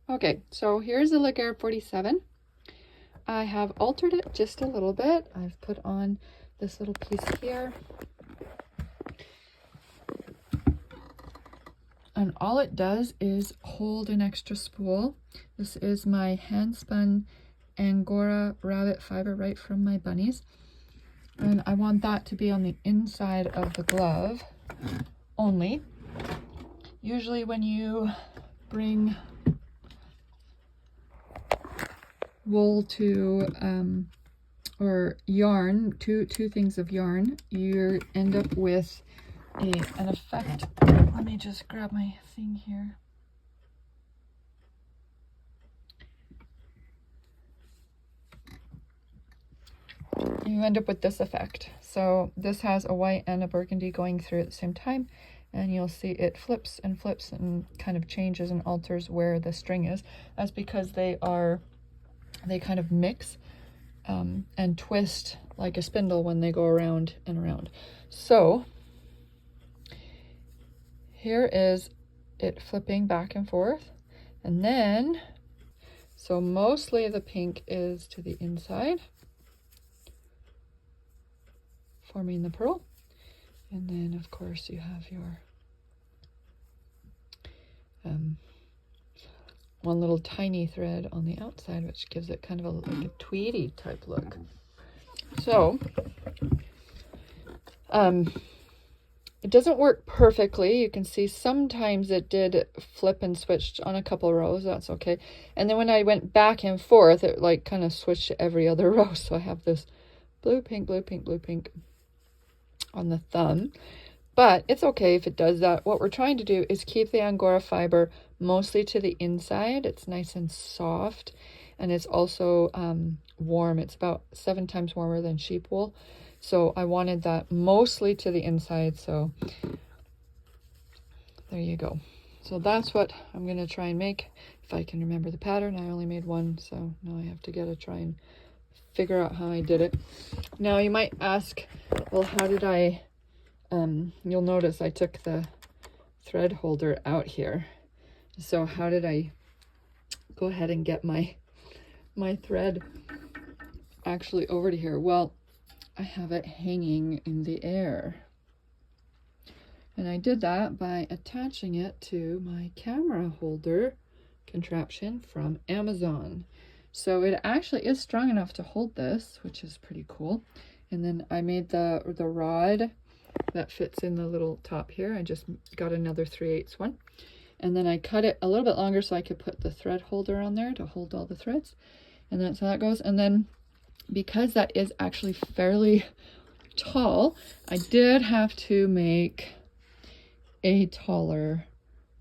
Okay, so here's the Legare 47. I have altered it just a little bit. I've put on this little piece here. And all it does is hold an extra spool. This is my hand spun Angora rabbit fiber right from my bunnies. And I want that to be on the inside of the glove only. Usually when you bring wool to or yarn, two things of yarn, you end up with an effect. Let me just grab my thing here. You end up with this effect. So this has a white and a burgundy going through at the same time, and you'll see it flips and flips and kind of changes and alters where the string is. That's because they kind of mix and twist like a spindle when they go around and around. So here is it flipping back and forth, and then so mostly the pink is to the inside, forming the pearl, and then of course you have your one little tiny thread on the outside, which gives it kind of like a tweedy type look. So it doesn't work perfectly. You can see sometimes it did flip and switched on a couple rows. That's okay. And then when I went back and forth, it like kind of switched to every other row. So I have this blue, pink, blue, pink, blue, pink on the thumb. But it's okay if it does that. What we're trying to do is keep the Angora fiber mostly to the inside. It's nice and soft, and it's also warm. It's about 7 times warmer than sheep wool. So I wanted that mostly to the inside. So there you go. So that's what I'm going to try and make. If I can remember the pattern, I only made one. So now I have to try and figure out how I did it. Now you might ask, well, how did I... you'll notice I took the thread holder out here. So how did I go ahead and get my thread actually over to here? Well, I have it hanging in the air. And I did that by attaching it to my camera holder contraption from Amazon. So it actually is strong enough to hold this, which is pretty cool. And then I made the rod that fits in the little top here. I just got another 3/8 one. And then I cut it a little bit longer so I could put the thread holder on there to hold all the threads. And that's how that goes. And then because that is actually fairly tall, I did have to make a taller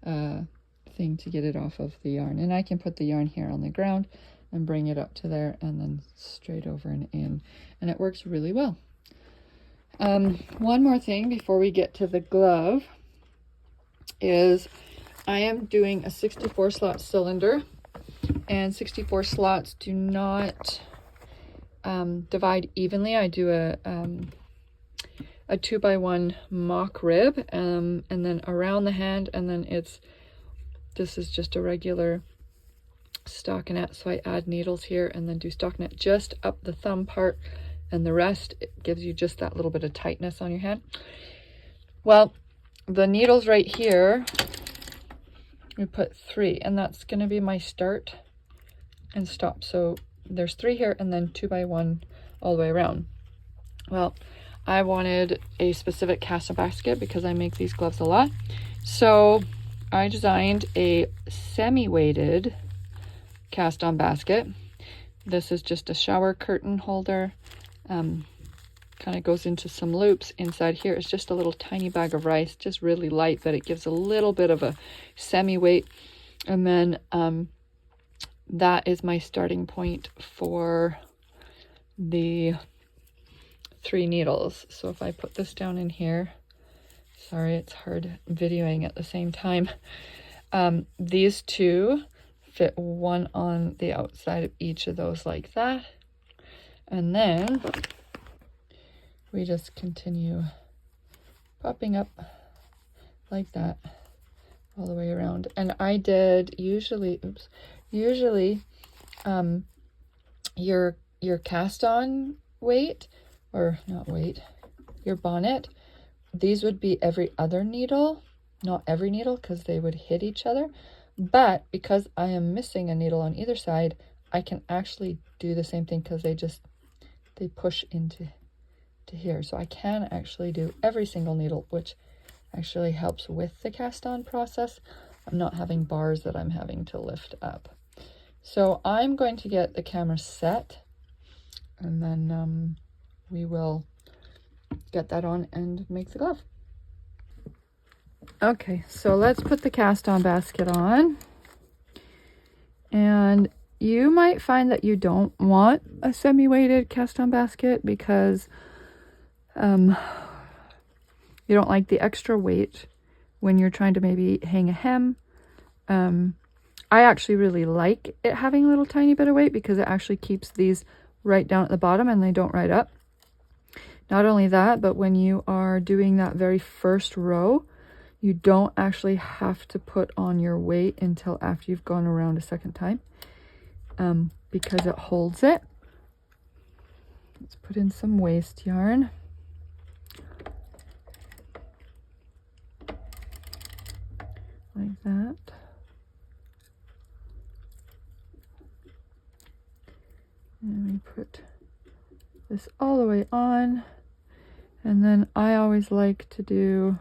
thing to get it off of the yarn. And I can put the yarn here on the ground and bring it up to there and then straight over and in. And it works really well. One more thing before we get to the glove is I am doing a 64 slot cylinder, and 64 slots do not divide evenly. I do a 2x1 mock rib, and then around the hand, and then this is just a regular stockinette. So I add needles here and then do stockinette just up the thumb part, and the rest, it gives you just that little bit of tightness on your hand. Well, the needles right here, we put 3, and that's going to be my start and stop. So there's 3 here and then 2x1 all the way around. Well, I wanted a specific cast on basket because I make these gloves a lot. So I designed a semi-weighted cast on basket. This is just a shower curtain holder. Kind of goes into some loops. Inside here is just a little tiny bag of rice, just really light, but it gives a little bit of a semi-weight. And then that is my starting point for the 3 needles. So if I put this down in here, sorry, it's hard videoing at the same time. These 2 fit one on the outside of each of those like that. And then we just continue popping up like that all the way around. And I did usually, usually your cast on weight, or not weight, your bonnet, these would be every other needle, not every needle, because they would hit each other. But because I am missing a needle on either side, I can actually do the same thing, because they push into here. So I can actually do every single needle, which actually helps with the cast on process. I'm not having bars that I'm having to lift up. So I'm going to get the camera set, and then we will get that on and make the glove. Okay, so let's put the cast on basket on. And you might find that you don't want a semi-weighted cast on basket because you don't like the extra weight when you're trying to maybe hang a hem. I actually really like it having a little tiny bit of weight because it actually keeps these right down at the bottom and they don't ride up. Not only that, but when you are doing that very first row, you don't actually have to put on your weight until after you've gone around a second time, because it holds it. Let's put in some waste yarn. Like that. And we put this all the way on. And then I always like to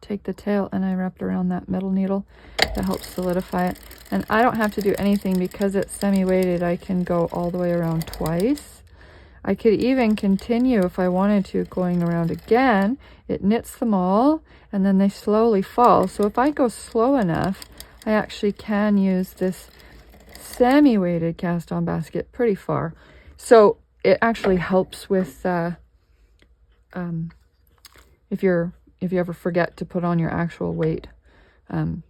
take the tail and I wrap it around that middle needle. That helps solidify it. And I don't have to do anything because it's semi-weighted. I can go all the way around twice. I could even continue if I wanted to, going around again. It knits them all and then they slowly fall. So if I go slow enough, I actually can use this semi-weighted cast on basket pretty far. So it actually helps with if you ever forget to put on your actual weight.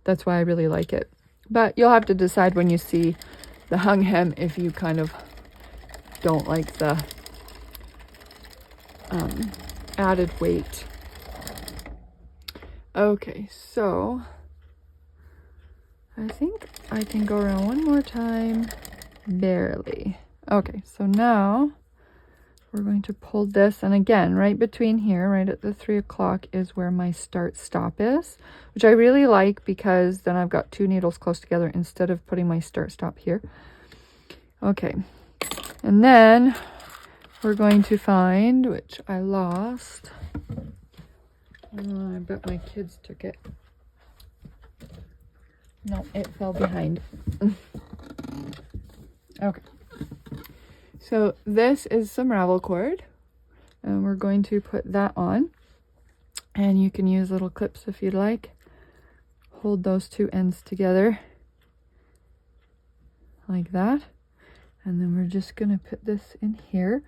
That's why I really like it. But you'll have to decide when you see the hung hem if you kind of don't like the added weight. Okay, so I think I can go around one more time, barely. Okay, so now we're going to pull this, and again, right between here, right at the 3 o'clock is where my start stop is, which I really like because then I've got two needles close together instead of putting my start stop here. Okay, and then we're going to find, which I lost. I bet my kids took it. No, it fell behind. Okay. So this is some ravel cord, and we're going to put that on, and you can use little clips if you'd like. Hold those two ends together like that, and then we're just going to put this in here.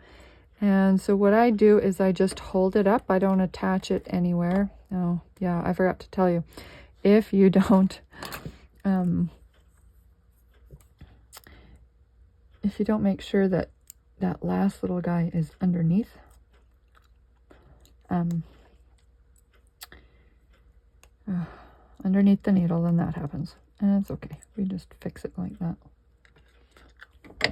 And so what I do is I just hold it up. I don't attach it anywhere. Oh yeah, I forgot to tell you, if you don't make sure that that last little guy is underneath, underneath the needle, then that happens, and it's okay. We just fix it like that.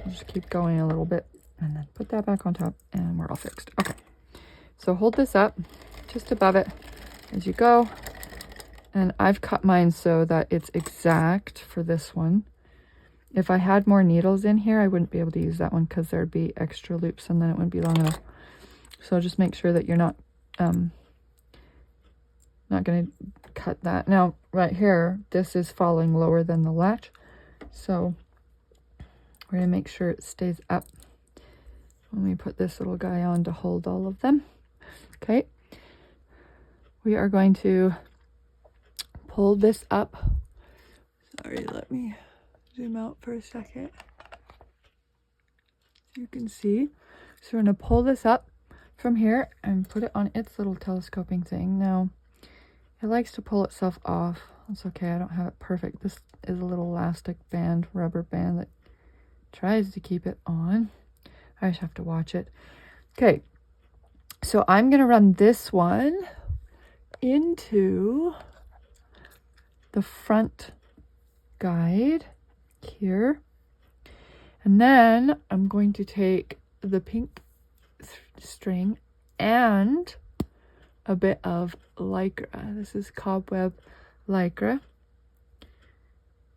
We'll just keep going a little bit and then put that back on top and we're all fixed. Okay, so hold this up just above it as you go, and I've cut mine so that it's exact for this one. If I had more needles in here, I wouldn't be able to use that one because there'd be extra loops and then it wouldn't be long enough. So just make sure that you're not going to cut that. Now, right here, this is falling lower than the latch. So we're going to make sure it stays up when we put this little guy on to hold all of them. Okay. We are going to pull this up. Sorry, let me zoom out for a second so you can see. So we're going to pull this up from here and put it on its little telescoping thing. Now, it likes to pull itself off. That's okay, I don't have it perfect. This is a little elastic band, rubber band that tries to keep it on. I just have to watch it. Okay, so I'm going to run this one into the front guide here. And then I'm going to take the pink string and a bit of lycra. This is cobweb lycra.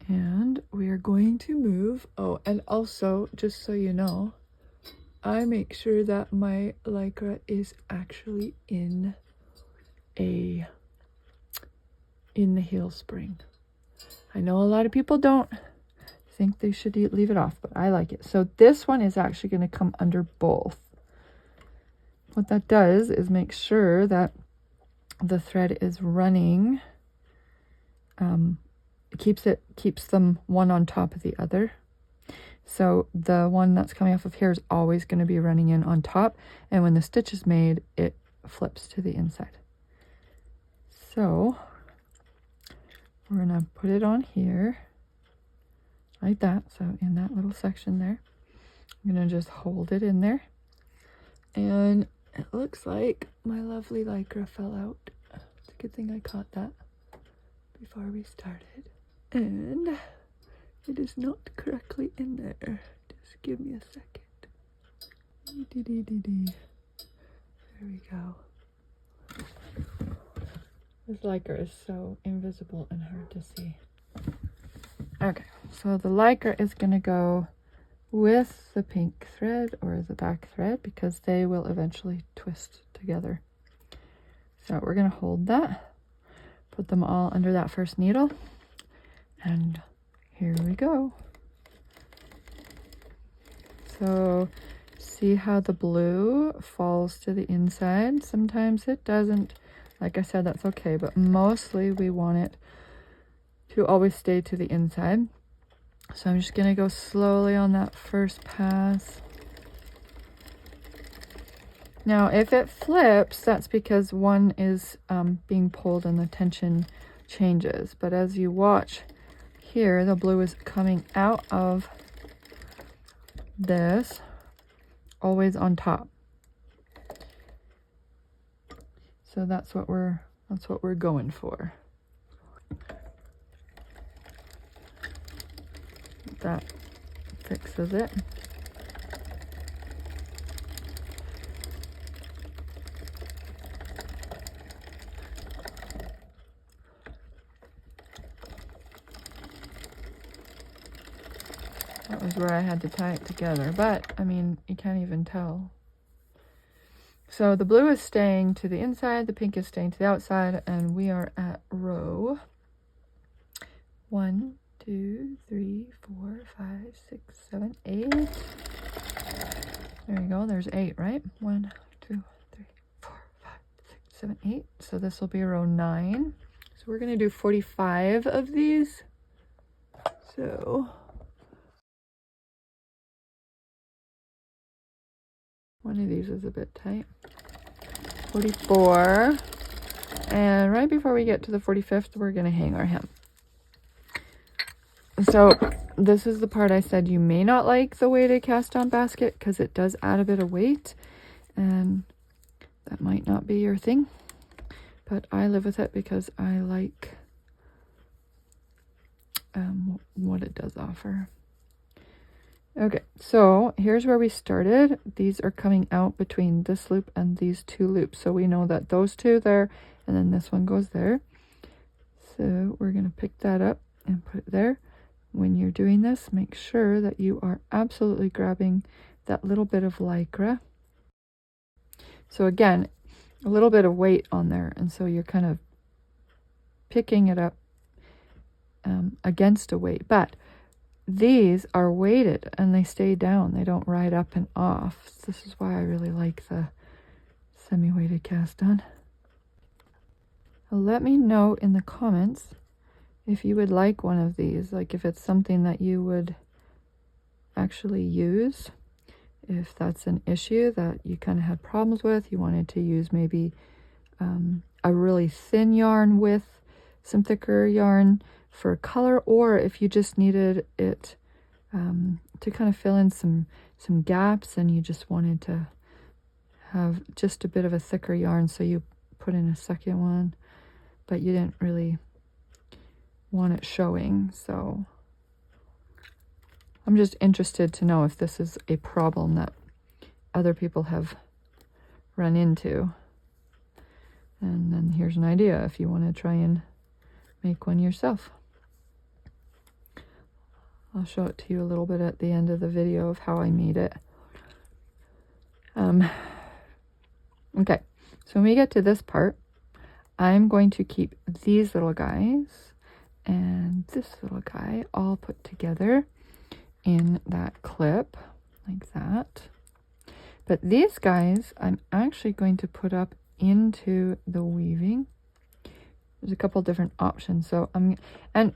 And we are going to move. Oh, and also, just so you know, I make sure that my lycra is actually in the heel spring. I know a lot of people don't think they should leave it off, but I like it. So this one is actually going to come under both. What that does is make sure that the thread is running. It keeps them one on top of the other. So the one that's coming off of here is always going to be running in on top, and when the stitch is made, it flips to the inside. So we're going to put it on here like that. So in that little section there, I'm going to just hold it in there. And it looks like my lovely lycra fell out. It's a good thing I caught that before we started. And it is not correctly in there. Just give me a second. There we go. This lycra is so invisible and hard to see. Okay, so the lycra is going to go with the pink thread or the back thread because they will eventually twist together. So we're going to hold that, put them all under that first needle, and here we go. So see how the blue falls to the inside? Sometimes it doesn't. Like I said, that's okay, but mostly we want it to always stay to the inside. So I'm just going to go slowly on that first pass. Now, if it flips, that's because one is being pulled and the tension changes. But as you watch here, the blue is coming out of this, always on top. So that's what we're going for. That fixes it. That was where I had to tie it together, but I mean, you can't even tell. So the blue is staying to the inside, the pink is staying to the outside, and we are at row 1, 2, 3, 4, 5, 6, 7, 8. There you go, there's 8, right? 1, 2, 3, 4, 5, 6, 7, 8. So this will be row 9. So we're going to do 45 of these. So one of these is a bit tight. 44. And right before we get to the 45th, we're going to hang our hem. So this is the part I said you may not like the weighted cast on basket because it does add a bit of weight, and that might not be your thing, but I live with it because I like what it does offer. Okay, so here's where we started. These are coming out between this loop and these two loops. So we know that those two there, and then this one goes there. So we're going to pick that up and put it there. When you're doing this, make sure that you are absolutely grabbing that little bit of lycra. So again, a little bit of weight on there, and so you're kind of picking it up against a weight. But these are weighted and they stay down. They don't ride up and off. This is why I really like the semi-weighted cast on. Let me know in the comments if you would like one of these, like if it's something that you would actually use, if that's an issue that you kind of had problems with, you wanted to use maybe a really thin yarn with some thicker yarn for color, or if you just needed it to kind of fill in some gaps and you just wanted to have just a bit of a thicker yarn, so you put in a second one, but you didn't really want it showing. So I'm just interested to know if this is a problem that other people have run into. And then here's an idea if you want to try and make one yourself. I'll show it to you a little bit at the end of the video of how I made it. Okay, so when we get to this part, I'm going to keep these little guys and this little guy all put together in that clip like that. But these guys, I'm actually going to put up into the weaving. There's a couple different options. So and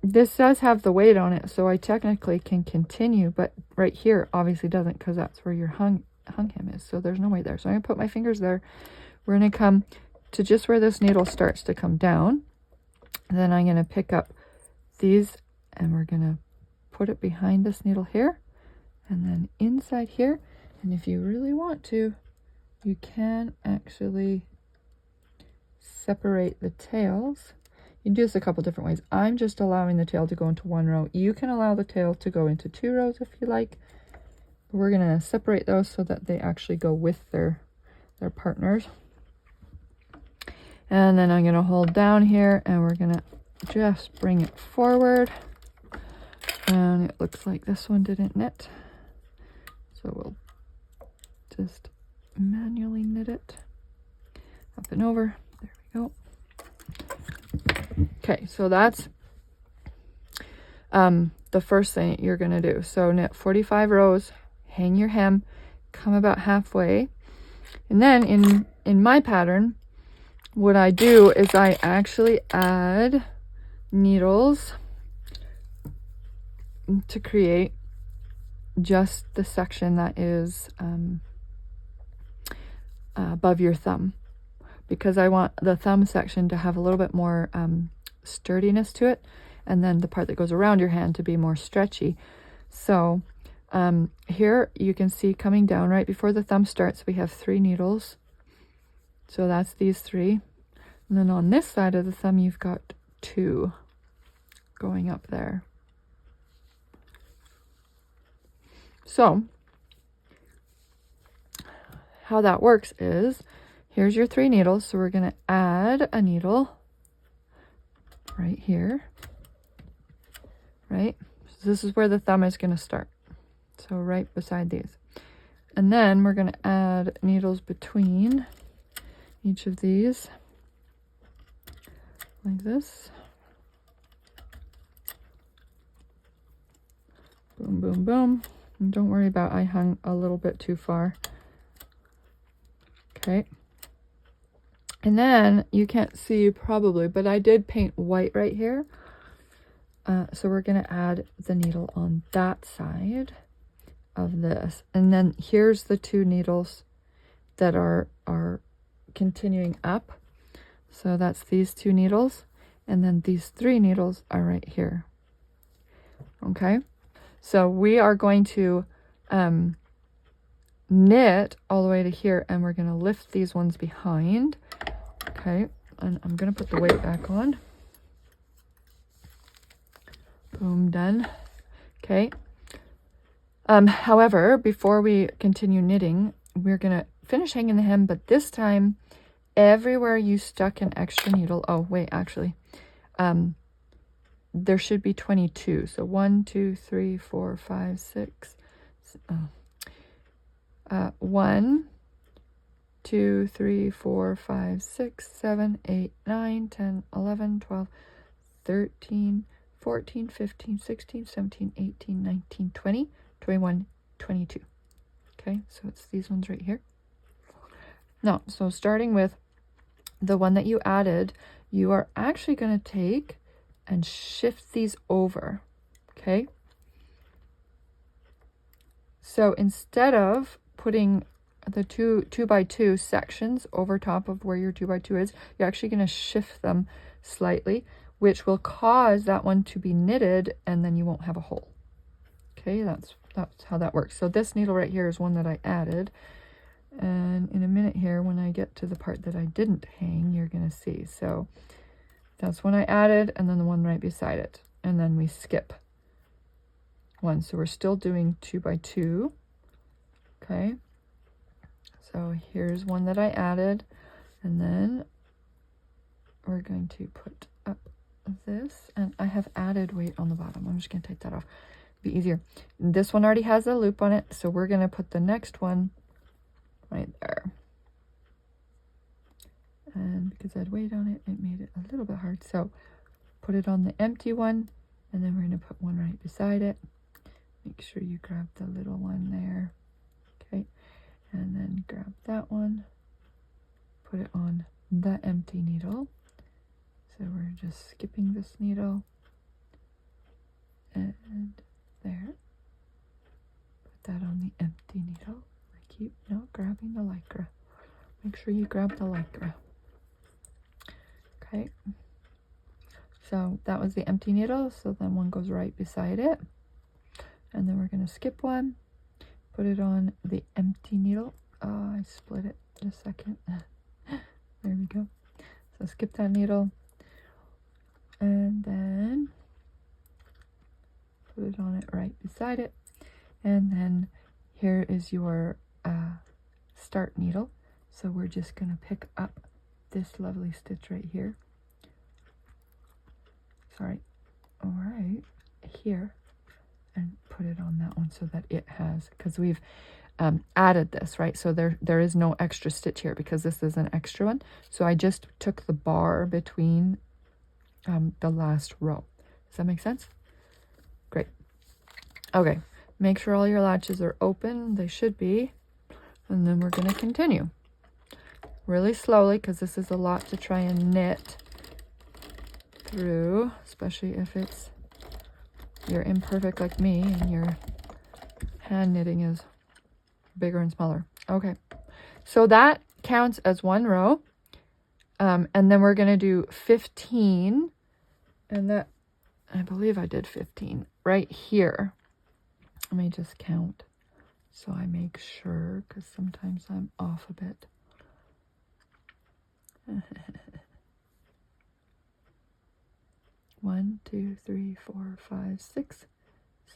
this does have the weight on it, so I technically can continue, but right here obviously doesn't, because that's where your hung hem is. So there's no weight there. So I'm gonna put my fingers there. We're gonna come to just where this needle starts to come down. And then I'm gonna pick up these and we're gonna put it behind this needle here and then inside here. And if you really want to, you can actually separate the tails. You can do this a couple different ways. I'm just allowing the tail to go into one row. You can allow the tail to go into 2 rows if you like. But we're gonna separate those so that they actually go with their partners. And then I'm gonna hold down here and we're gonna just bring it forward. And it looks like this one didn't knit. So we'll just manually knit it up and over. There we go. Okay, so that's the first thing that you're gonna do. So knit 45 rows, hang your hem, come about halfway, and then in my pattern, what I do is I actually add needles to create just the section that is above your thumb, because I want the thumb section to have a little bit more sturdiness to it, and then the part that goes around your hand to be more stretchy. So here you can see coming down right before the thumb starts, we have 3 needles. So that's these 3. And then on this side of the thumb, you've got 2 going up there. So how that works is, here's your 3 needles. So we're going to add a needle right here, right? So this is where the thumb is going to start. So right beside these. And then we're going to add needles between each of these, like this. Boom, boom, boom. And don't worry about, I hung a little bit too far. Okay. And then you can't see probably, but I did paint white right here. So we're going to add the needle on that side of this. And then here's the 2 needles that are continuing up. So that's these 2 needles. And then these 3 needles are right here. Okay. So we are going to knit all the way to here, and we're going to lift these ones behind. Okay, and I'm going to put the weight back on. Boom, done. Okay. However, before we continue knitting, we're going to finish hanging the hem, but this time, everywhere you stuck an extra needle, oh, wait, actually, there should be 22. So 1, 2, 3, 4, 5, 6. 1, 2, 3, 4, 5, 6, 7, 8, 9, 10, 11, 12, 13, 14, 15, 16, 17, 18, 19, 20, 21, 22. Okay, so it's these ones right here. Now, so starting with the one that you added, you are actually going to take and shift these over. Okay, so instead of putting the 2 by 2 sections over top of where your 2 by 2 is, you're actually going to shift them slightly, which will cause that one to be knitted, and then you won't have a hole. Okay, that's how that works. So this needle right here is one that I added, and in a minute here, when I get to the part that I didn't hang, you're going to see. So That's one I added, and then the one right beside it. And then we skip one. So we're still doing 2 by 2. Okay. So here's one that I added, and then we're going to put up this, and I have added weight on the bottom. I'm just going to take that off. Be easier. This one already has a loop on it, so we're going to put the next one right there. And because I had weight on it, it made it a little bit hard. So put it on the empty one, and then we're going to put one right beside it. Make sure you grab the little one there. Okay. And then grab that one, put it on the empty needle. So we're just skipping this needle. And there. Put that on the empty needle. I keep grabbing the lycra. Make sure you grab the lycra. Okay. So that was the empty needle. So then one goes right beside it. And then we're going to skip one. Put it on the empty needle. Oh, I split it. Just a second. There we go. So skip that needle. And then put it on it right beside it. And then here is your start needle. So we're just going to pick up this lovely stitch right here. Sorry. All right. Here. And put it on that one so that it has, because we've added this, right? So there is no extra stitch here because this is an extra one. So I just took the bar between the last row. Does that make sense? Great. Okay. Make sure all your latches are open. They should be. And then we're going to continue really slowly because this is a lot to try and knit through, especially if you're imperfect like me and your hand knitting is bigger and smaller. Okay, so that counts as one row. And then we're going to do 15. And that, I believe I did 15 right here. Let me just count so I make sure, because sometimes I'm off a bit. 1, 2, 3, 4, 5, 6,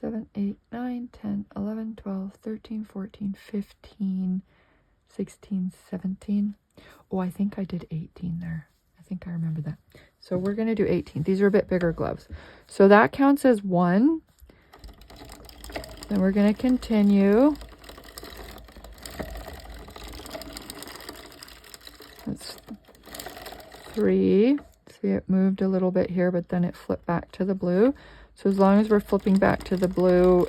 7, 8, 9, 10, 11, 12, 13, 14, 15, 16, 17. Oh, I think I did 18 there. I think I remember that. So we're going to do 18. These are a bit bigger gloves. So that counts as 1. Then we're going to continue. That's 3. See, it moved a little bit here, but then it flipped back to the blue. So as long as we're flipping back to the blue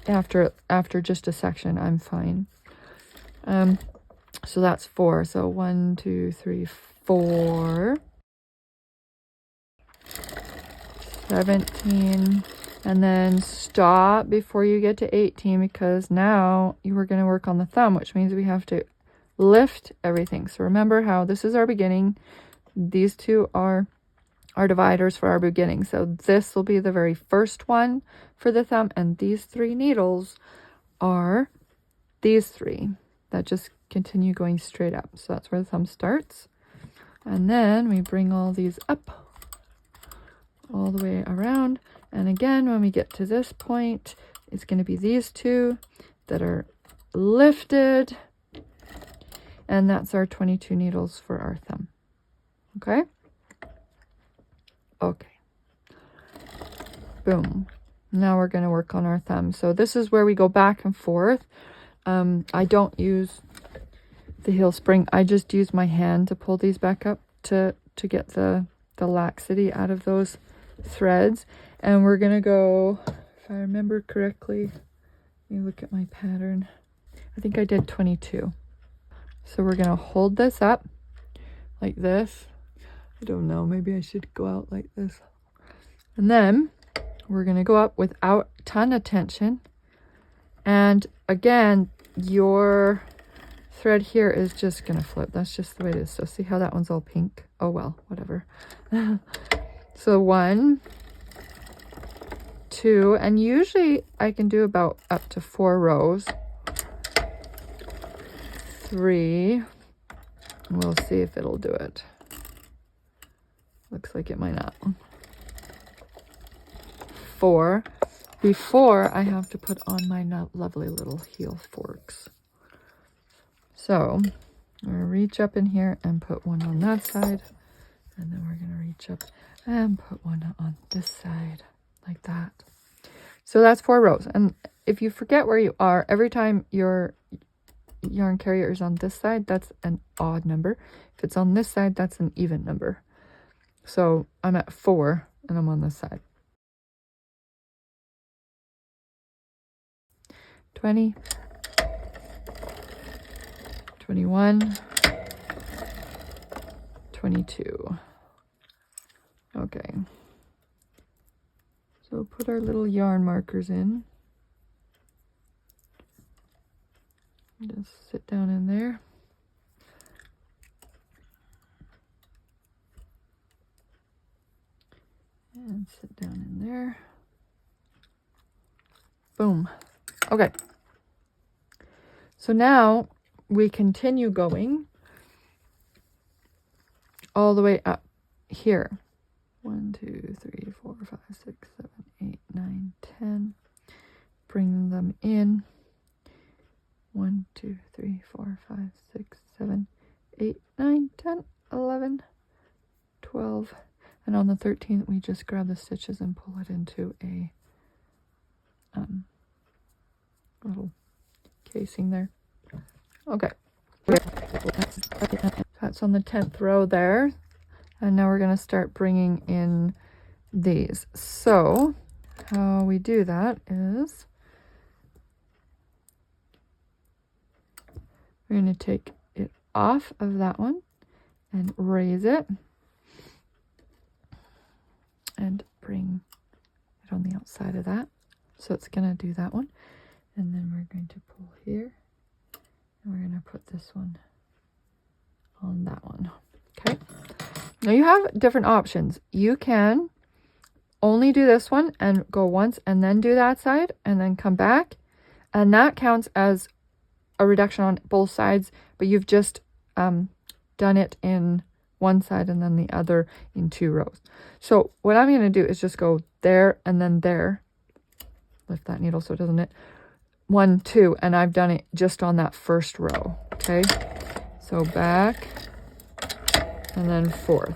after just a section, I'm fine. So that's 4. So 1, 2, 3, 4. 17. And then stop before you get to 18, because now you are going to work on the thumb, which means we have to lift everything. So remember how this is our beginning. These two are our dividers for our beginning. So this will be the very first one for the thumb, and these 3 needles are these 3 that just continue going straight up. So that's where the thumb starts. And then we bring all these up all the way around. And again, when we get to this point, it's going to be these 2 that are lifted. And that's our 22 needles for our thumb. Okay? Okay. Boom. Now we're going to work on our thumb. So this is where we go back and forth. I don't use the heel spring. I just use my hand to pull these back up to get the laxity out of those threads. And we're going to go, if I remember correctly, let me look at my pattern. I think I did 22. So we're going to hold this up like this. I don't know, maybe I should go out like this. And then we're going to go up without a ton of tension. And again, your thread here is just going to flip. That's just the way it is. So see how that one's all pink? Oh, well, whatever. So 1, 2, and usually I can do about up to 4 rows. 3. We'll see if it'll do it. Looks like it might not. 4 before I have to put on my lovely little heel forks. So I'm going to reach up in here and put one on that side, and then we're going to reach up and put one on this side like that. So that's 4 rows. And if you forget where you are, every time your yarn carrier is on this side, that's an odd number. If it's on this side, that's an even number. So I'm at 4 and I'm on this side. 20, 21, 22. Okay. So put our little yarn markers in. Just sit down in there. And sit down in there. Boom. Okay. So now we continue going all the way up here. 1, 2, 3, 4, 5, 6, 7, 8, 9, 10. Bring them in. 1, 2, 3, 4, 5, 6, 7, 8, 9, 10, 11, 12. And on the 13th, we just grab the stitches and pull it into a little casing there. Okay. That's on the 10th row there. And now we're going to start bringing in these. So how we do that is we're going to take it off of that one and raise it and bring it on the outside of that. So it's going to do that one. And then we're going to pull here and we're going to put this one on that one. Okay. Now you have different options. You can only do this one and go once and then do that side and then come back. And that counts as a reduction on both sides, but you've just done it in one side and then the other in 2 rows. So what I'm going to do is just go there and then there. Lift that needle so it doesn't hit. 1, 2, and I've done it just on that first row. Okay. So back and then forth.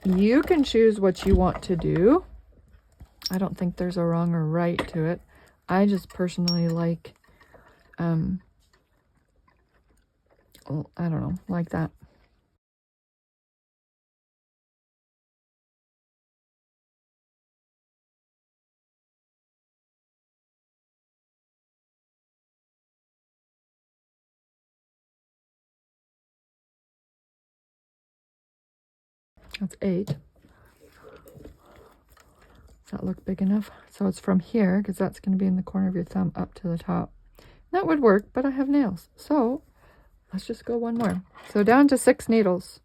You can choose what you want to do. I don't think there's a wrong or right to it. I just personally like, I don't know, like that. That's 8. Does that look big enough? So it's from here, because that's going to be in the corner of your thumb, up to the top. That would work, but I have nails. So let's just go one more. So down to 6 needles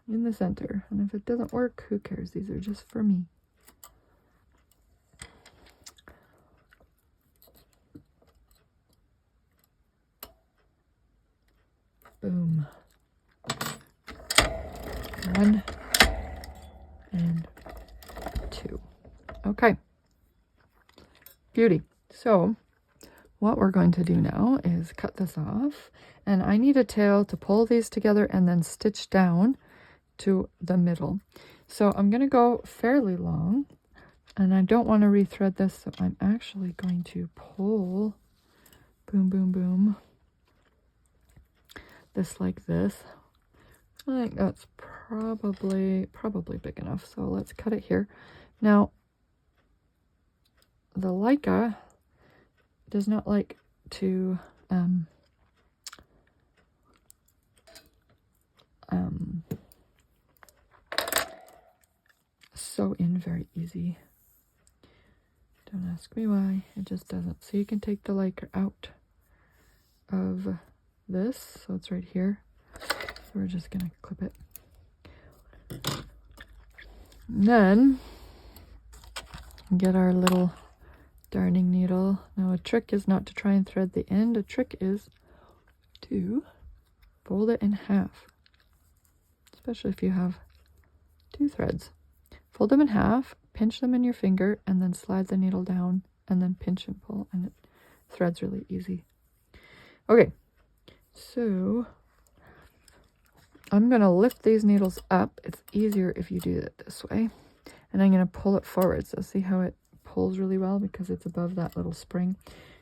in the center. And if it doesn't work, who cares? These are just for me. Boom. 1 and 2. Okay. Beauty. So what we're going to do now is cut this off, and I need a tail to pull these together and then stitch down to the middle. So I'm going to go fairly long, and I don't want to rethread this, so I'm actually going to pull, boom, boom, boom, this like this. I think that's probably big enough, so let's cut it here. Now, the Leica does not like to sew in very easy. Don't ask me why, it just doesn't. So you can take the Leica out of this, so it's right here. So we're just gonna clip it. And then get our little darning needle. Now a trick is not to try and thread the end. A trick is to fold it in half. especially if you have 2 threads. Fold them in half, pinch them in your finger, and then slide the needle down, and then pinch and pull, and it threads really easy. Okay, so I'm going to lift these needles up. It's easier if you do it this way. And I'm going to pull it forward. So see how it pulls really well because it's above that little spring.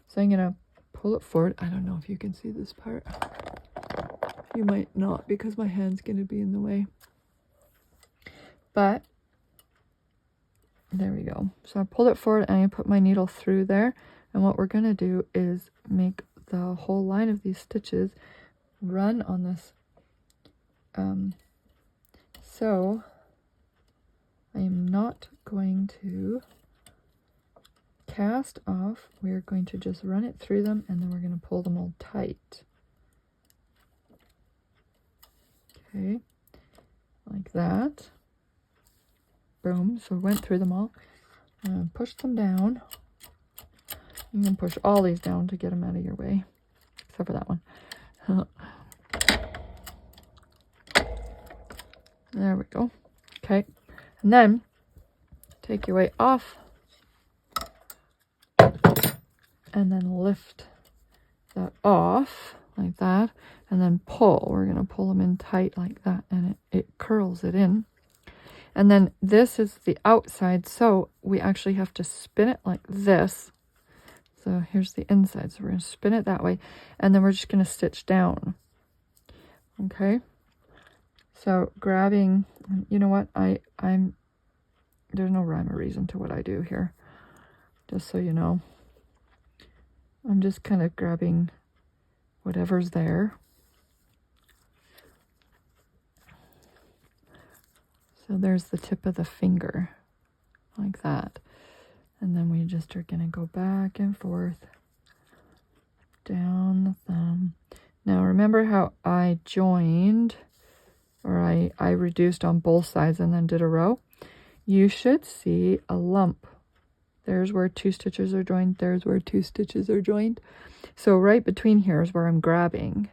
So I'm going to pull it forward. I don't know if you can see this part. You might not because my hand's going to be in the way. But there we go. So I pulled it forward and I put my needle through there. And what we're going to do is make the whole line of these stitches run on this. So I am not going to cast off. We're going to just run it through them and then we're going to pull them all tight. Okay, like that. Boom. So went through them all. Push them down. You can push all these down to get them out of your way, except for that one. There we go. Okay, and then take your weight off and then lift that off like that and then pull. We're going to pull them in tight like that and it curls it in. And then this is the outside, so we actually have to spin it like this. So here's the inside, so we're going to spin it that way and then we're just going to stitch down. Okay, so grabbing, you know what, I'm there's no rhyme or reason to what I do here, just so you know. I'm just kind of grabbing whatever's there. So there's the tip of the finger, like that. And then we just are going to go back and forth, down the thumb. Now remember how I joined, or I reduced on both sides and then did a row? You should see a lump. There's where 2 stitches are joined. There's where 2 stitches are joined. So right between here is where I'm grabbing.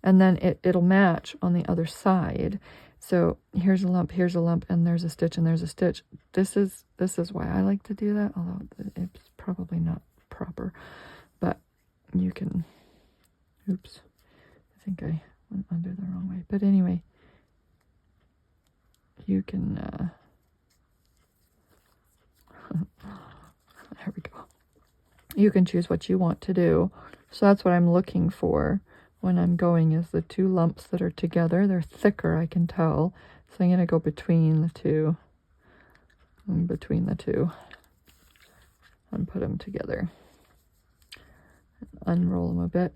And then it'll match on the other side. So here's a lump, and there's a stitch, and there's a stitch. This is why I like to do that, although it's probably not proper. But you can, oops, I think I went under the wrong way. But anyway, you can, there we go. You can choose what you want to do. So that's what I'm looking for when I'm going, is the 2 lumps that are together. They're thicker, I can tell. So I'm going to go between the 2. And between the 2. And put them together. Unroll them a bit.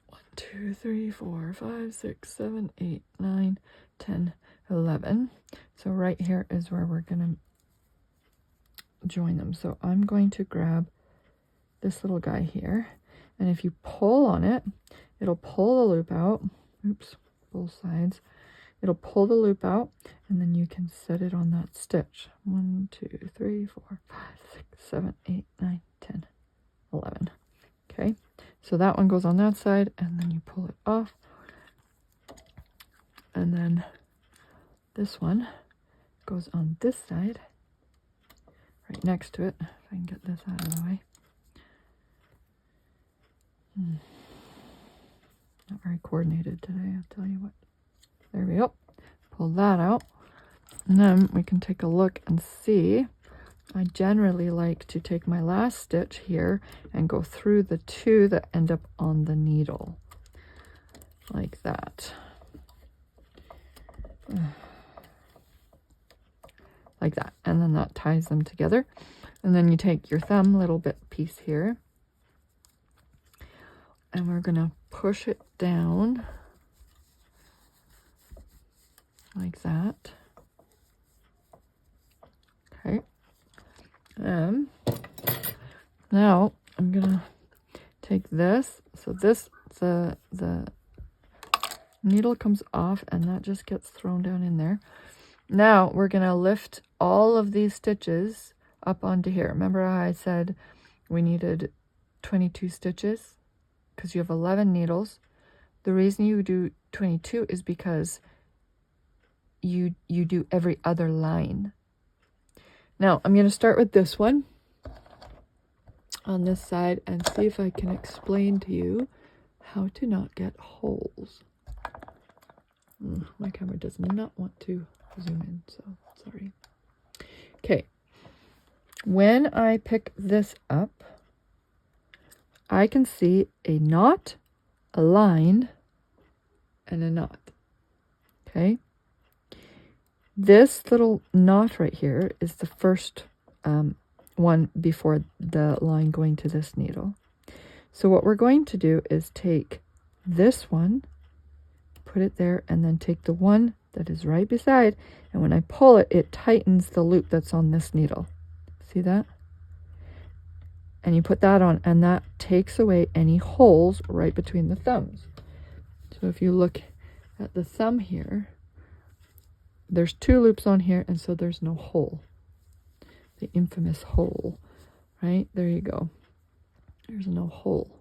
One, 2, 3, 4, 5, 6, 7, 8, 9, 10, 11. So right here is where we're going to join them. So I'm going to grab this little guy here, and if you pull on it, it'll pull the loop out. Oops, both sides. It'll pull the loop out, and then you can set it on that stitch. 1, 2, 3, 4, 5, 6, 7, 8, 9, 10, 11. Okay, so that one goes on that side, and then you pull it off, and then this one goes on this side, right next to it. If I can get this out of the way. Not very coordinated today, I'll tell you what. There we go. Pull that out. And then we can take a look and see. I generally like to take my last stitch here and go through the 2 that end up on the needle. Like that. Like that. And then that ties them together. And then you take your thumb little bit piece here. And we're going to push it down. Like that. Okay. Now I'm gonna take this. So this, the needle comes off and that just gets thrown down in there. Now we're gonna lift all of these stitches up onto here. Remember how I said we needed 22 stitches because you have 11 needles. The reason you do 22 is because you do every other line. Now I'm going to start with this one on this side and see if I can explain to you how to not get holes. My camera does not want to zoom in, so sorry. Okay, when I pick this up, I can see a knot, a line, and a knot. Okay, this little knot right here is the first one before the line going to this needle. So what we're going to do is take this one, put it there, and then take the one that is right beside, and when I pull it, it tightens the loop that's on this needle. See that? And you put that on, and that takes away any holes right between the thumbs. So if you look at the thumb here, there's 2 loops on here, and so there's no hole. The infamous hole, right? There you go. There's no hole.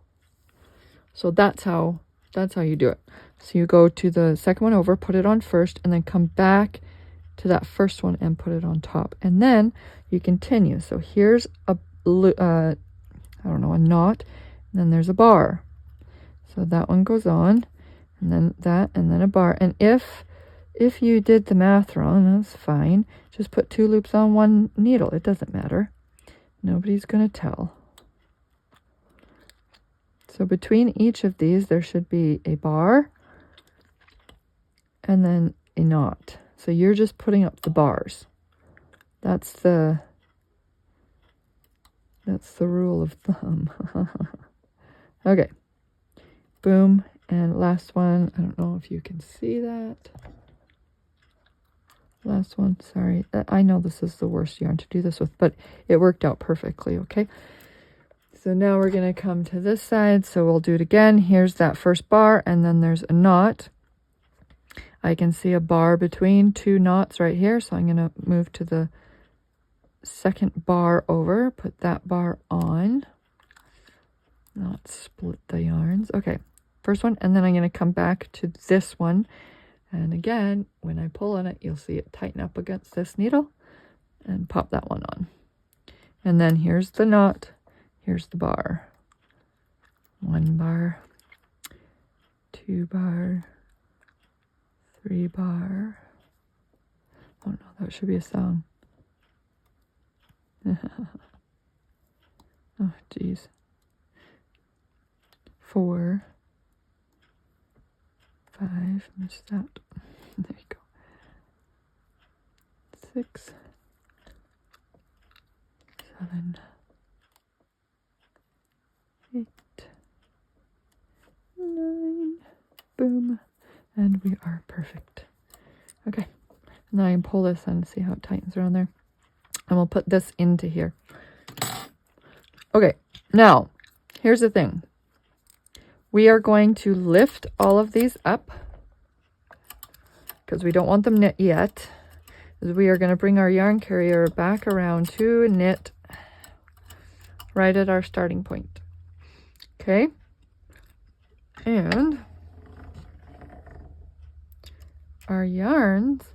So that's how you do it. So you go to the second one over, put it on first, and then come back to that first one and put it on top. And then you continue. So here's a knot, and then there's a bar. So that one goes on, and then that, and then a bar. And if you did the math wrong, that's fine. Just put 2 loops on one needle. It doesn't matter. Nobody's going to tell. So between each of these, there should be a bar and then a knot. So you're just putting up the bars. That's the rule of thumb. Okay. Boom. And last one. I don't know if you can see that. Last one. Sorry. I know this is the worst yarn to do this with, but it worked out perfectly. Okay. So now we're going to come to this side. So we'll do it again. Here's that first bar, and then there's a knot. I can see a bar between 2 knots right here. So I'm going to move to the second bar over, put that bar on, not split the yarns. Okay, first one, and then I'm going to come back to this one. And again, when I pull on it, you'll see it tighten up against this needle and pop that one on. And then here's the knot. Here's the bar. 1 bar, 2 bar, 3 bar. Oh no, that should be a sound. Oh, geez. 4, 5, missed that. There you go. 6, 7, 8, 9, boom, and we are perfect. Okay, now I can pull this and see how it tightens around there, and we'll put this into here. Okay, now here's the thing. We are going to lift all of these up because we don't want them knit yet. We are going to bring our yarn carrier back around to knit right at our starting point. Okay, and our yarns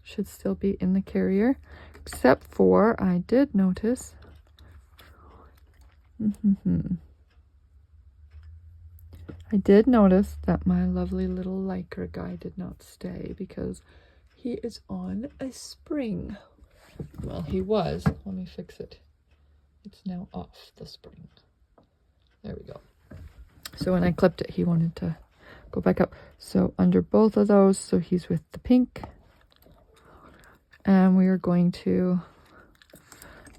should still be in the carrier, except for I did notice that my lovely little lycra guy did not stay because he is on a spring. Well, he was. Let me fix it. It's now off the spring. There we go. So when I clipped it, he wanted to go back up. So under both of those, so he's with the pink. And we are going to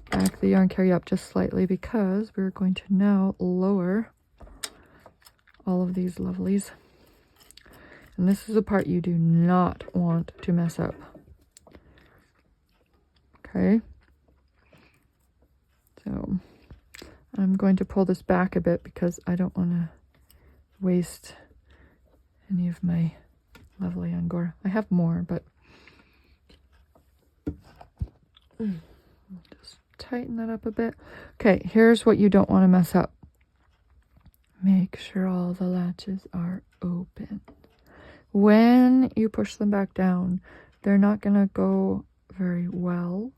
back the yarn carrier up just slightly because we're going to now lower all of these lovelies. And this is the part you do not want to mess up. Okay. So I'm going to pull this back a bit because I don't want to waste any of my lovely Angora. I have more, but I'll just tighten that up a bit. Okay, here's what you don't want to mess up. Make sure all the latches are open. When you push them back down, they're not going to go very well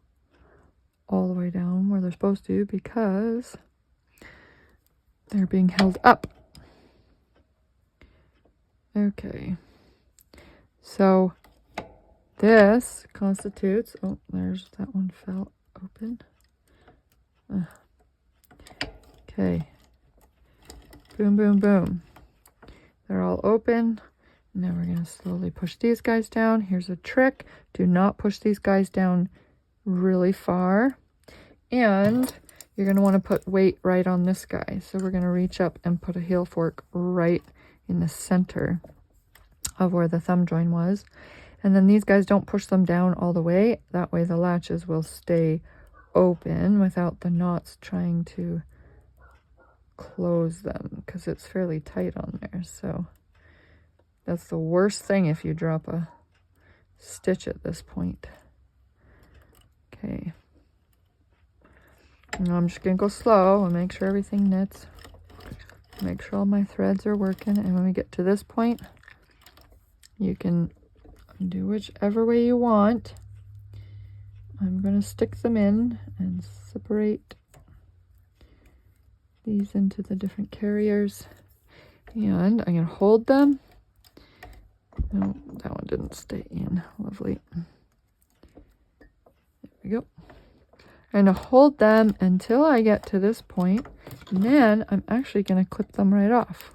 all the way down where they're supposed to because they're being held up. Okay, so this constitutes, oh, there's that one fell open. Okay, boom, boom, boom. They're all open. Now we're going to slowly push these guys down. Here's a trick. Do not push these guys down really far. And you're going to want to put weight right on this guy. So we're going to reach up and put a heel fork right in the center of where the thumb joint was. And then these guys, don't push them down all the way. That way the latches will stay open without the knots trying to close them, because it's fairly tight on there. So that's the worst thing if you drop a stitch at this point. Okay. Now I'm just going to go slow and make sure everything knits. Make sure all my threads are working. And when we get to this point, you can do whichever way you want. I'm going to stick them in and separate these into the different carriers. And I'm going to hold them. No, that one didn't stay in. Lovely. There we go. I'm going to hold them until I get to this point, and then I'm actually going to clip them right off.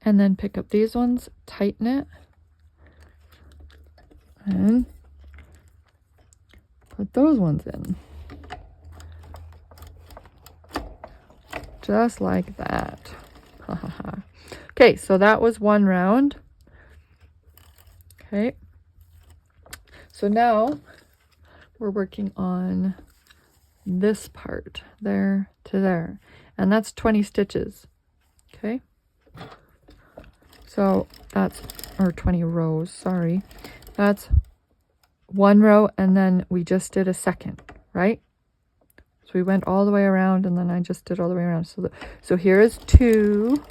And then pick up these ones, tighten it, and put those ones in. Just like that. Okay, so that was one round. Okay, so now we're working on this part, there to there, and that's 20 stitches. Okay, so that's, or 20 rows, sorry, that's one row, and then we just did a second, right? So we went all the way around, and then I just did all the way around. So here is 2.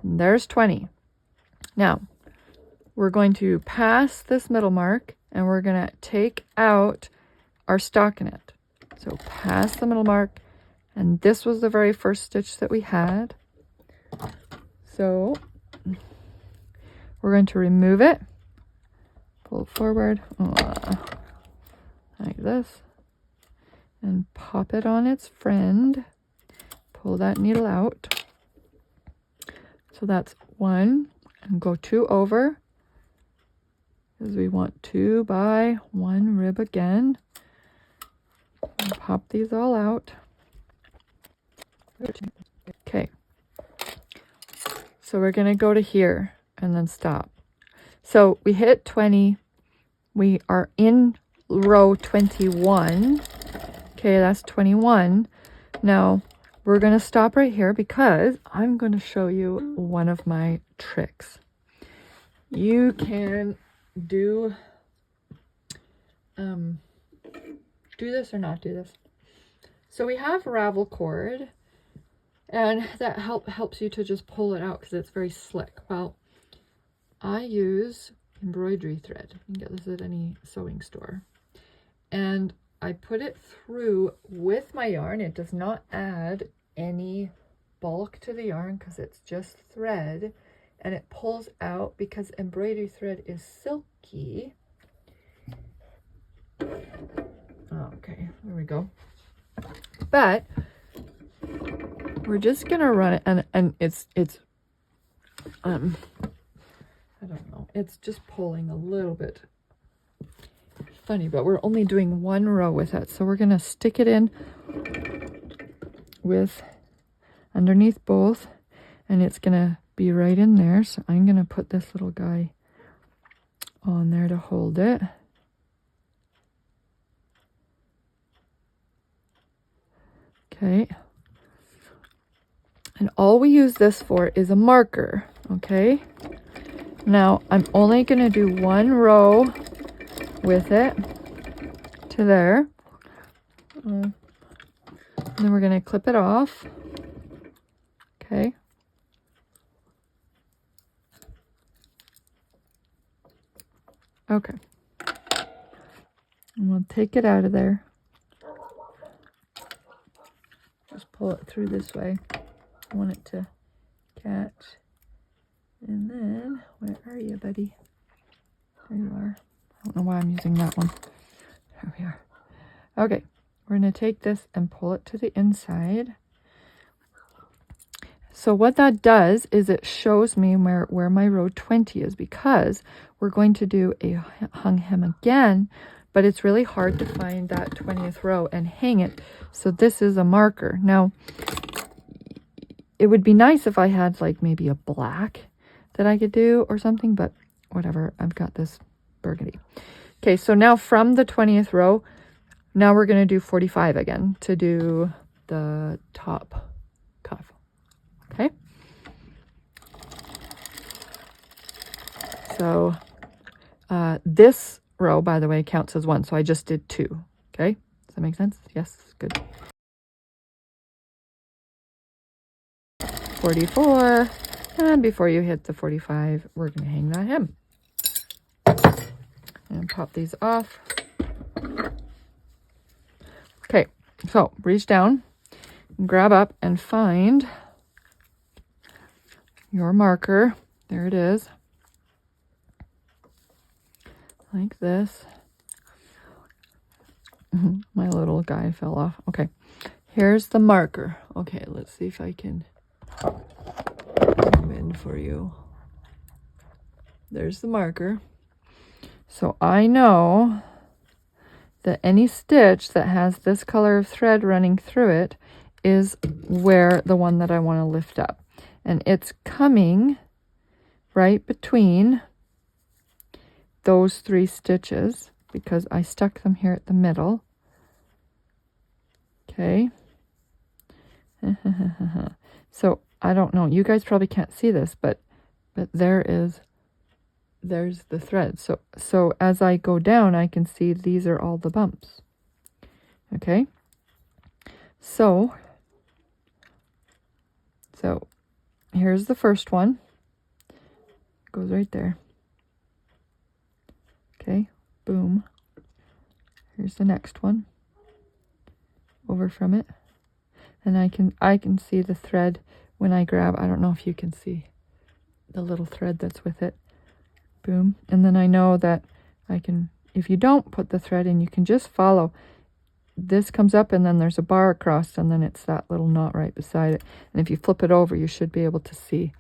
And there's 20. Now, we're going to pass this middle mark, and we're going to take out our stockinette. So pass the middle mark, and this was the very first stitch that we had. So we're going to remove it, pull it forward, like this, and pop it on its friend. Pull that needle out. So that's 1, and go 2 over, because we want 2 by 1 rib again. And pop these all out. Okay, so we're going to go to here and then stop. So we hit 20. We are in row 21. Okay, that's 21. Now we're going to stop right here because I'm going to show you one of my tricks. You can do this or not do this. So we have ravel cord, and that helps you to just pull it out because it's very slick. Well, I use embroidery thread. You can get this at any sewing store. And I put it through with my yarn. It does not add any bulk to the yarn because it's just thread, and it pulls out because embroidery thread is silky. Okay, there we go. But we're just gonna run it, and it's I don't know, it's just pulling a little bit funny, but we're only doing 1 row with it. So we're gonna stick it in with underneath both, and it's gonna be right in there. So I'm gonna put this little guy on there to hold it. Okay, and all we use this for is a marker. Okay, now I'm only going to do 1 row with it to there. And then we're going to clip it off. Okay. Okay. And we'll take it out of there. Just pull it through this way. I want it to catch. And then, where are you, buddy? There you are. I don't know why I'm using that one. There we are. Okay, we're going to take this and pull it to the inside. So what that does is it shows me where my row 20 is, because we're going to do a hung hem again, but it's really hard to find that 20th row and hang it. So this is a marker. Now, it would be nice if I had like maybe a black that I could do or something, but whatever, I've got this burgundy. Okay, so now from the 20th row, now we're going to do 45 again to do the top cuff. Okay. So this row, by the way, counts as one. So I just did 2. Okay. Does that make sense? Yes. Good. 44. And before you hit the 45, we're going to hang that hem. And pop these off. Okay. So reach down, grab up and find your marker. There it is. Like this. My little guy fell off. Okay. Here's the marker. Okay, let's see if I can zoom in for you. There's the marker. So I know that any stitch that has this color of thread running through it is where the one that I want to lift up. And it's coming right between those 3 stitches because I stuck them here at the middle. Okay. So I don't know. You guys probably can't see this, but there's the thread. So as I go down, I can see these are all the bumps. Okay. So here's the first one. It goes right there. Okay, boom. Here's the next one. Over from it. And I can see the thread when I grab. I don't know if you can see the little thread that's with it. Boom. And then I know that I can, if you don't put the thread in, you can just follow. This comes up and then there's a bar across and then it's that little knot right beside it. And if you flip it over, you should be able to see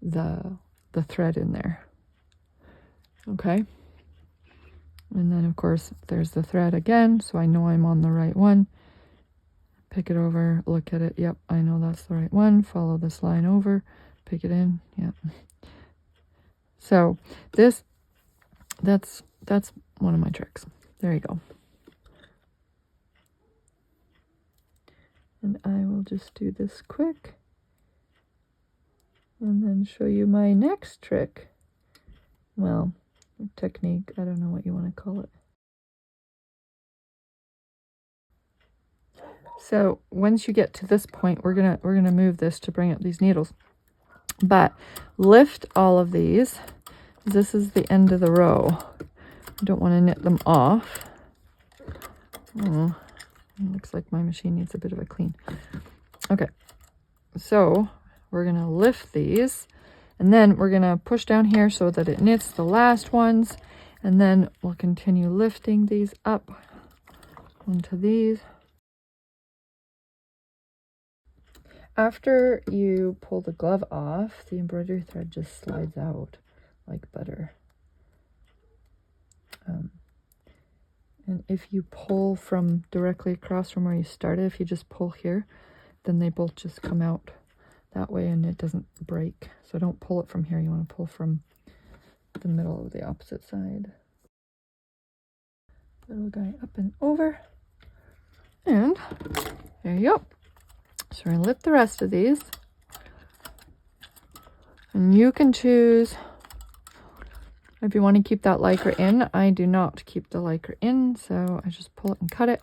the thread in there. Okay. And then of course there's the thread again, so I know I'm on the right one. Pick it over, look at it. Yep, I know that's the right one. Follow this line over, pick it in. Yep. So that's one of my tricks. There you go. And I will just do this quick and then show you my next trick. Well, technique, I don't know what you want to call it. So once you get to this point, we're gonna move this to bring up these needles. But lift all of these. This is the end of the row. I don't want to knit them off. Oh, it looks like my machine needs a bit of a clean. Okay, so we're gonna lift these, and then we're gonna push down here so that it knits the last ones, and then we'll continue lifting these up onto these. After you pull the glove off, the embroidery thread just slides out like butter. And if you pull from directly across from where you started, if you just pull here, then they both just come out that way and it doesn't break. So don't pull it from here. You want to pull from the middle of the opposite side. Little guy up and over. And there you go. So we're going to lift the rest of these. And you can choose If you want to keep that lycra in, I do not keep the lycra in, so I just pull it and cut it.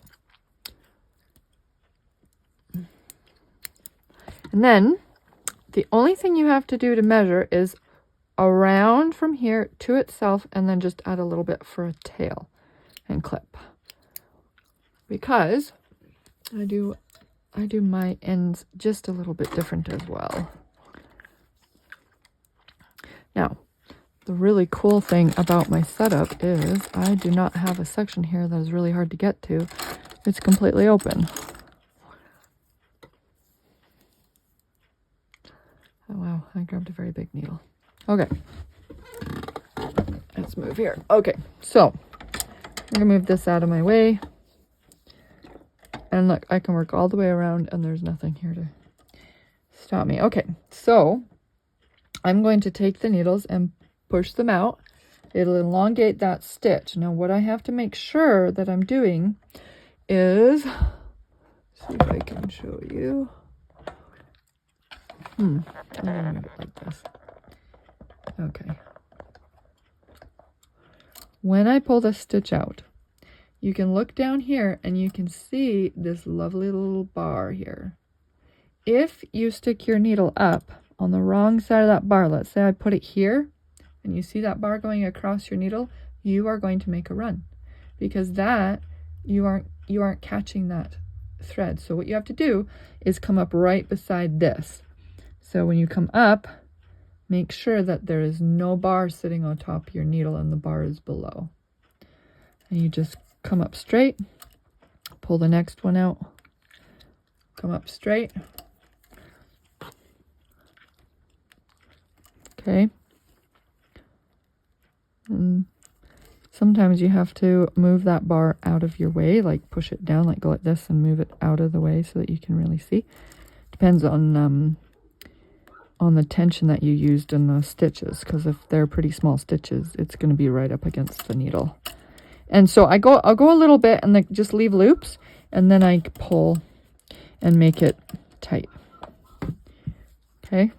And then the only thing you have to do to measure is around from here to itself, and then just add a little bit for a tail and clip. Because I do my ends just a little bit different as well. Now, the really cool thing about my setup is I do not have a section here that is really hard to get to. It's completely open. Oh wow, I grabbed a very big needle. Okay, let's move here. Okay, so I'm gonna move this out of my way. And look, I can work all the way around and there's nothing here to stop me. Okay, so I'm going to take the needles and push them out. It'll elongate that stitch. Now what I have to make sure that I'm doing is, see if I can show you. I'm gonna move it like this. Okay. When I pull the stitch out, you can look down here and you can see this lovely little bar here. If you stick your needle up on the wrong side of that bar, let's say I put it here, and you see that bar going across your needle, you are going to make a run, because that you aren't catching that thread. So what you have to do is come up right beside this. So when you come up, make sure that there is no bar sitting on top of your needle and the bar is below. And you just come up straight, pull the next one out, come up straight. Okay. And sometimes you have to move that bar out of your way, like push it down, like go like this and move it out of the way so that you can really see. Depends on the tension that you used in the stitches, because if they're pretty small stitches, it's going to be right up against the needle. And so I'll go a little bit and then just leave loops, and then I pull and make it tight. Okay.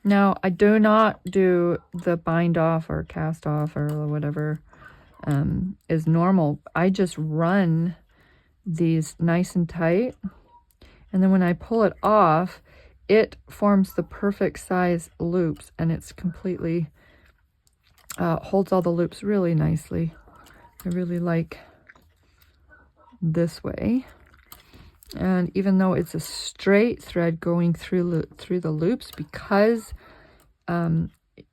Now I do not do the bind off or cast off or whatever is normal. I just run these nice and tight, and then when I pull it off, it forms the perfect size loops, and it's completely holds all the loops really nicely. I really like this way. And even though it's a straight thread going through the loops, because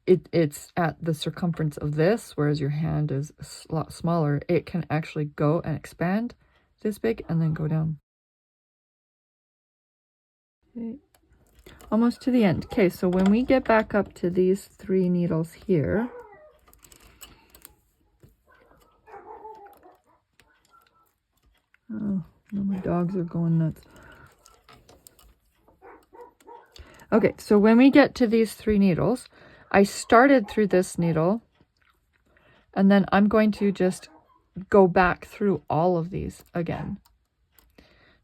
it's at the circumference of this, whereas your hand is a lot smaller, it can actually go and expand this big and then go down. Okay. Almost to the end. Okay, so when we get back up to these 3 needles here, oh, my dogs are going nuts. Okay, so when we get to these 3 needles, I started through this needle, and then I'm going to just go back through all of these again.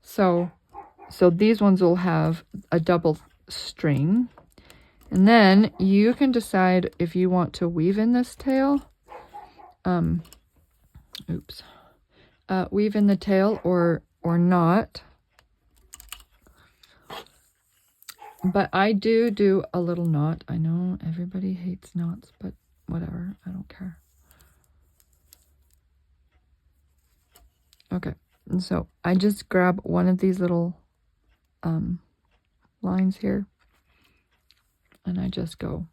So these ones will have a double string, and then you can decide if you want to weave in this tail, weave in the tail or not. But I do a little knot. I know everybody hates knots, but whatever, I don't care. Okay, and so I just grab one of these little lines here, and I just go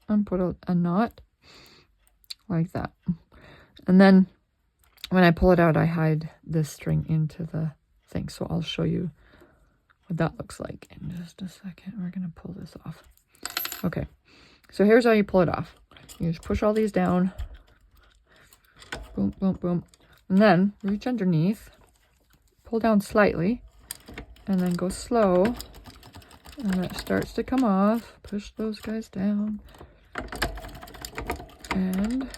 and put a knot like that. And then when I pull it out, I hide this string into the thing. So I'll show you what that looks like in just a second. We're going to pull this off. Okay, so here's how you pull it off. You just push all these down. Boom, boom, boom. And then reach underneath, pull down slightly, and then go slow. And it starts to come off. Push those guys down. And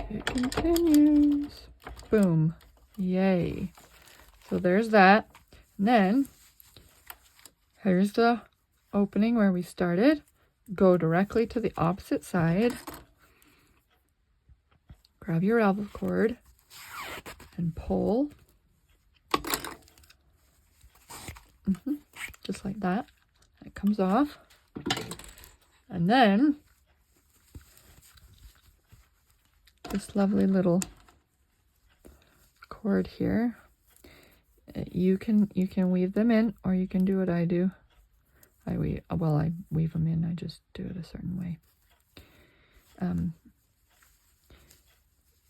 it continues. Boom. Yay. So there's that. And then Here's the opening where we started. Go directly to the opposite side. Grab your elbow cord and pull. Just like that. It comes off. And then this lovely little cord here. You can weave them in, or you can do what I do. I weave them in. I just do it a certain way.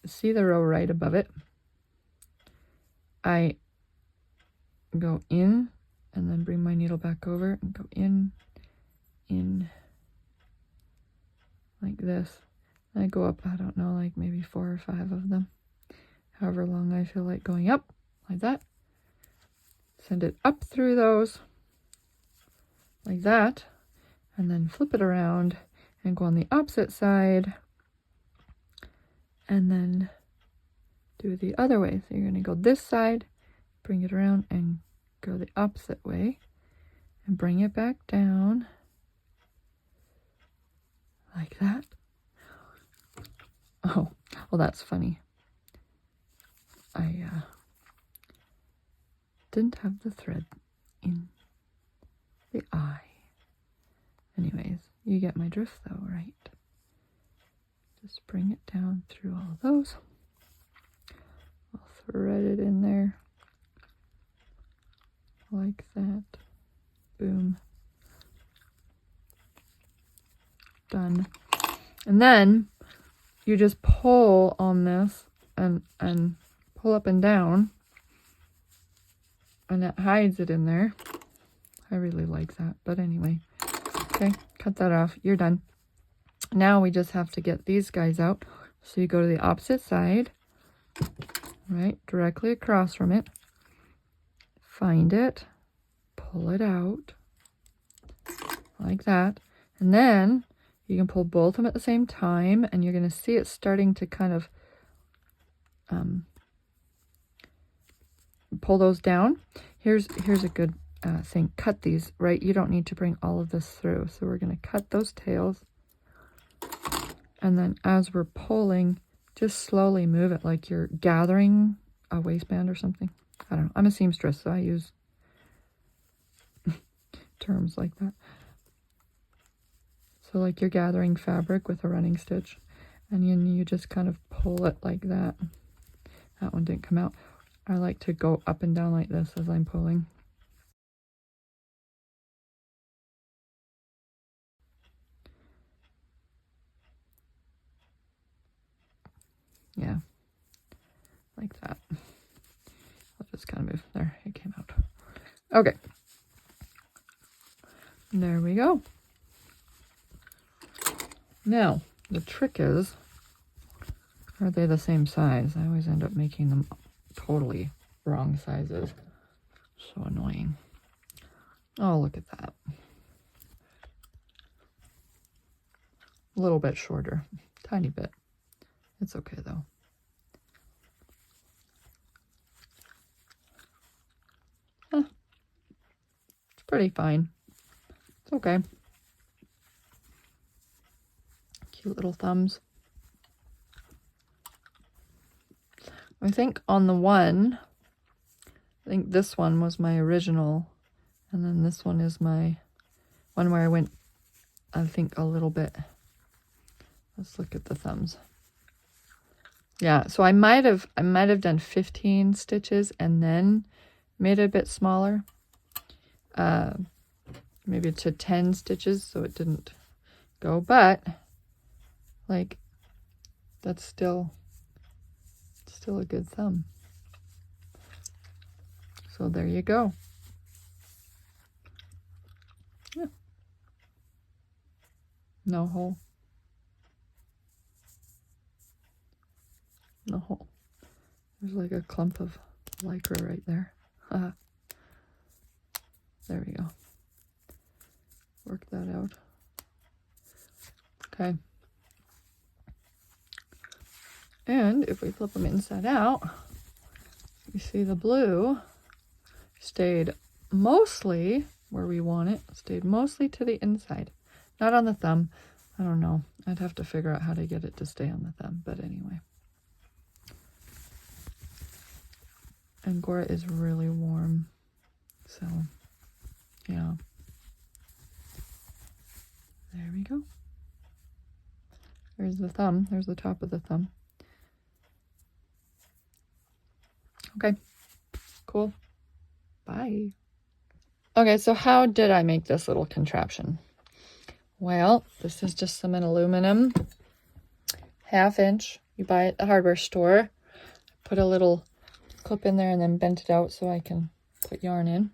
See the row right above it? I go in and then bring my needle back over and go in like this. I go up, I don't know, like maybe 4 or 5 of them. However long I feel like going up, like that. Send it up through those, like that, and then flip it around and go on the opposite side, and then do the other way. So you're going to go this side, bring it around, and go the opposite way, and bring it back down, like that. Oh, well, that's funny. I didn't have the thread in the eye. Anyways, you get my drift though, right? Just bring it down through all of those. I'll thread it in there like that. Boom. Done. And then you just pull on this and pull up and down, and it hides it in there. I really like that, but anyway. Okay, cut that off. You're done. Now we just have to get these guys out. So you go to the opposite side, right, directly across from it. Find it, pull it out, like that. And then you can pull both of them at the same time, and you're going to see it starting to kind of pull those down. Here's a good thing. Cut these, right? You don't need to bring all of this through. So we're going to cut those tails. And then as we're pulling, just slowly move it like you're gathering a waistband or something. I don't know. I'm a seamstress, so I use terms like that. So like you're gathering fabric with a running stitch, and you just kind of pull it like that. That one didn't come out. I like to go up and down like this as I'm pulling. Yeah, like that. I'll just kind of move. There, it came out. Okay. There we go. Now, the trick is, are they the same size? I always end up making them totally wrong sizes. So annoying. Oh, look at that. A little bit shorter. Tiny bit. It's okay, though. It's pretty fine. It's okay. Cute little thumbs. I think on the one, I think this one was my original, and then this one is my one where I went, I think, a little bit. Let's look at the thumbs. Yeah, so I might have done 15 stitches and then made it a bit smaller. Maybe to 10 stitches, so it didn't go, but like that's still a good thumb. So there you go. Yeah. No hole. No hole. There's like a clump of lycra right there. There we go. Work that out. Okay. And if we flip them inside out, you see the blue stayed mostly where we want it. Stayed mostly to the inside, not on the thumb. I don't know. I'd have to figure out how to get it to stay on the thumb, but anyway. Angora is really warm, so yeah. There we go. There's the thumb. There's the top of the thumb. Okay, cool. Bye. Okay, so how did I make this little contraption? Well, this is just some aluminum, 1/2 inch. You buy it at the hardware store. Put a little clip in there and then bent it out so I can put yarn in.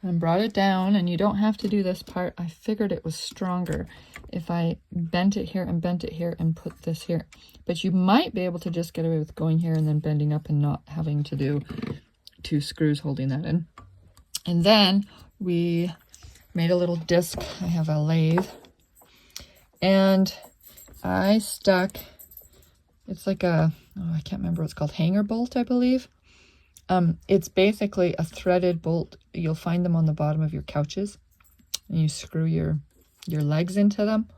And brought it down, and you don't have to do this part. I figured it was stronger if I bent it here and bent it here and put this here. But you might be able to just get away with going here and then bending up and not having to do 2 screws holding that in. And then we made a little disc. I have a lathe. And I stuck, it's like a, oh, I can't remember what it's called, hanger bolt, I believe. It's basically a threaded bolt. You'll find them on the bottom of your couches, and you screw your legs into them.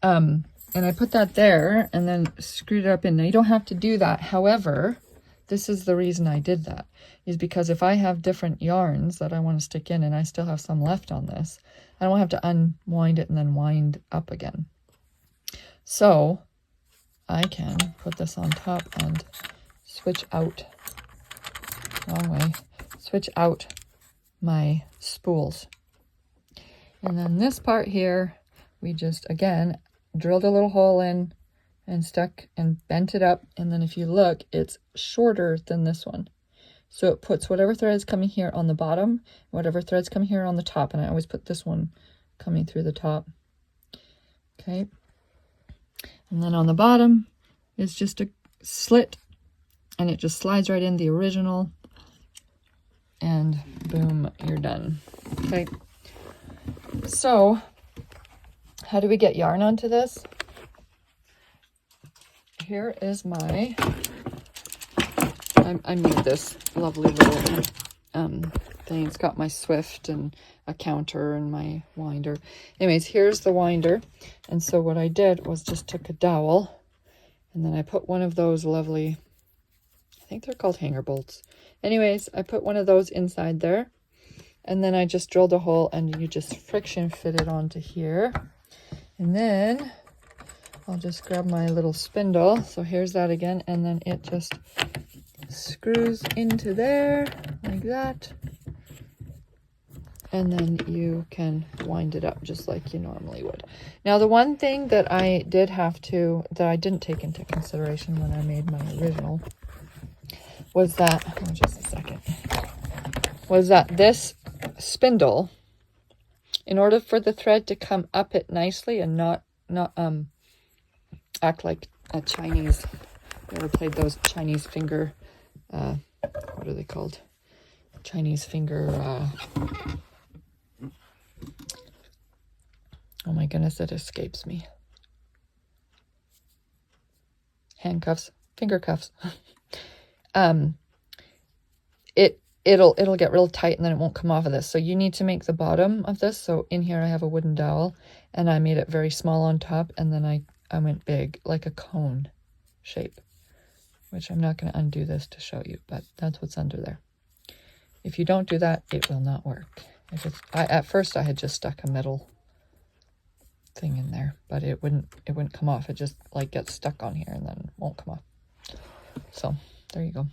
And I put that there and then screwed it up in. Now you don't have to do that. However, this is the reason I did that, is because if I have different yarns that I want to stick in and I still have some left on this, I don't have to unwind it and then wind up again. So I can put this on top and switch out. Wrong way. Switch out my spools. And then this part here, we just, again, drilled a little hole in and stuck and bent it up. And then if you look, it's shorter than this one. So it puts whatever thread is coming here on the bottom, whatever thread's coming here on the top. And I always put this one coming through the top. Okay. And then on the bottom is just a slit, and it just slides right in the original. And boom, you're done. Okay. So how do we get yarn onto this? Here is my, I made this lovely little thing. It's got my Swift and a counter and my winder. Anyways, here's the winder. And so what I did was just took a dowel, and then I put one of those lovely, I think they're called hanger bolts. Anyways, I put one of those inside there, and then I just drilled a hole, and you just friction fit it onto here. And then I'll just grab my little spindle. So here's that again, and then it just screws into there like that. And then you can wind it up just like you normally would. Now, the one thing that I did have to, that I didn't take into consideration when I made my original, was that, oh, just a second, was that this spindle, in order for the thread to come up it nicely and not act like a Chinese, you ever played those Chinese finger, what are they called? Chinese finger, oh my goodness, it escapes me. Handcuffs, finger cuffs. It'll get real tight, and then it won't come off of this. So you need to make the bottom of this. So in here I have a wooden dowel, and I made it very small on top, and then I went big, like a cone shape, which I'm not going to undo this to show you, but that's what's under there. If you don't do that, it will not work. At first I had just stuck a metal thing in there, but it wouldn't come off. It just like gets stuck on here and then won't come off. So there you go.